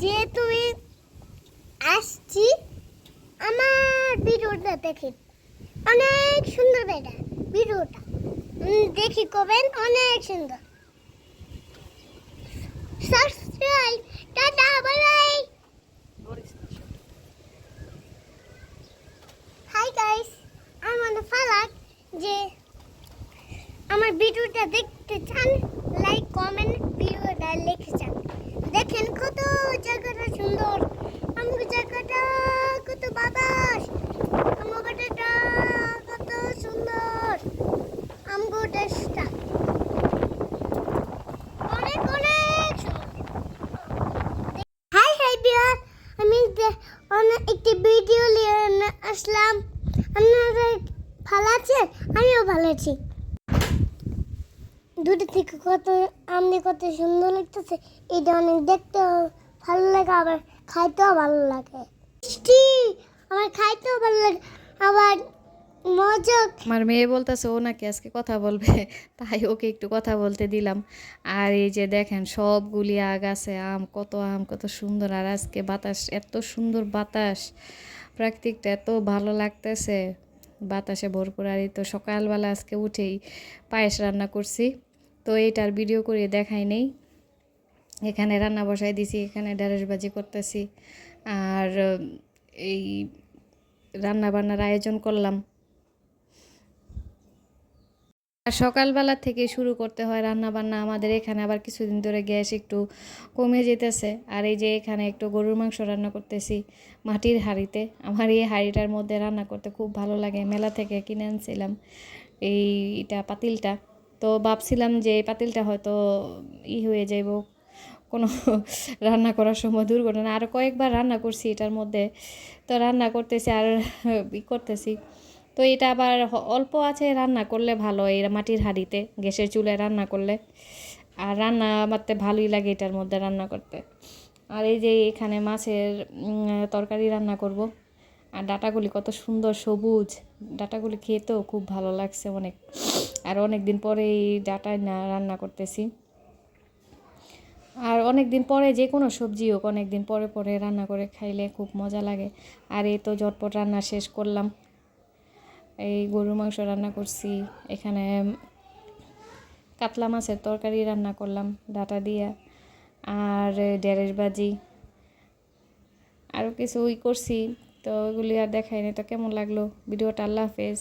যেহেতু আসছি আমার ভিডিওটা দেখেন, অনেক সুন্দর এটা ভিডিওটা দেখি কবেন, অনেক সুন্দর। Subscribe, tata, bye bye. Hi guys, আমার ফালাক যে আমার ভিডিওটা দেখতে চান, লাইক কমেন্ট ভিডিওটা লিখে যান। দেখেন কত জায়গাটা সুন্দর, আমার জায়গাটা কত বাতাস, আমার জায়গাটা কত সুন্দর, আমার দেশটা অনেক অনেক সুন্দর। হাই হাই বিয়ার, আমি অনেক একটি ভিডিও নিয়ে আসলাম। আপনারা ভালো আছেন? আমিও ভালো আছি। দূর থেকে কত আমনি কত সুন্দর লাগতেছে, এটা অনেক দেখতে ভালো লাগে, আবার খাইতেও ভালো লাগে। মিষ্টি, আমার খাইতেও ভালো লাগে, আবার মজা। আমার মেয়ে বলতেছে ও নাকি আজকে কথা বলবে, তাই ওকে একটু কথা বলতে দিলাম। আর এই যে দেখেন সবগুলি গাছে আম, কত সুন্দর। আর আজকে বাতাস, এত সুন্দর বাতাস, প্রাকৃতিকটা এত ভালো লাগতেছে, বাতাসে ভরপুর। আর এই তো সকালবেলা আজকে উঠেই পায়েস রান্না করছি, তো এইটার ভিডিও করে দেখাই নেই। এখানে রান্না বসাই দিছি, এখানে ঢেঁড়স ভাজি করতেছি, আর এই রান্না বান্নার আয়োজন করলাম। আর সকালবেলা থেকে শুরু করতে হয় রান্না বান্না। আমাদের এখানে আবার কিছুদিন ধরে গ্যাস একটু কমে যেতেছে। আর এই যে এখানে একটু গরুর মাংস রান্না করতেছি মাটির হাঁড়িতে। আমার এই হাঁড়িটার মধ্যে রান্না করতে খুব ভালো লাগে, মেলা থেকে কিনে আনছিলাম এইটা পাতিলটা। তো ভাবছিলাম যে এই পাতিলটা হয়তো হয়ে যাইব কোনো রান্না করার সময়, দুর্ঘটনা। আর কয়েকবার রান্না করছি এটার মধ্যে, তো রান্না করতেছি আর করতেছি। তো এটা আবার অল্প আছে, রান্না করলে ভালো এই মাটির হাঁড়িতে, গ্যাসের চুলায় রান্না করলে। আর রান্না মারতে ভালোই লাগে এটার মধ্যে রান্না করতে। আর এই যে এখানে মাছের তরকারি রান্না করব। আর ডাটাগুলি কত সুন্দর সবুজ, ডাটাগুলি খেতেও খুব ভালো লাগছে অনেক। আর অনেক দিন পরে এই ডাটা না রান্না করতেছি। আর অনেক দিন পরে যে কোনো সবজি হোক, অনেক দিন পরে পরে রান্না করে খাইলে খুব মজা লাগে। আর এই তো ঝটপট রান্না শেষ করলাম, এই গরুর মাংস রান্না করছি, এখানে কাতলা মাছের তরকারি রান্না করলাম ডাটা দিয়ে, আর ঢেঁড়স ভাজি, আরও কিছু করছি। তো ওইগুলি আর দেখাই না। তো কেমন লাগলো ভিডিওটা? আল্লাহ হাফেজ।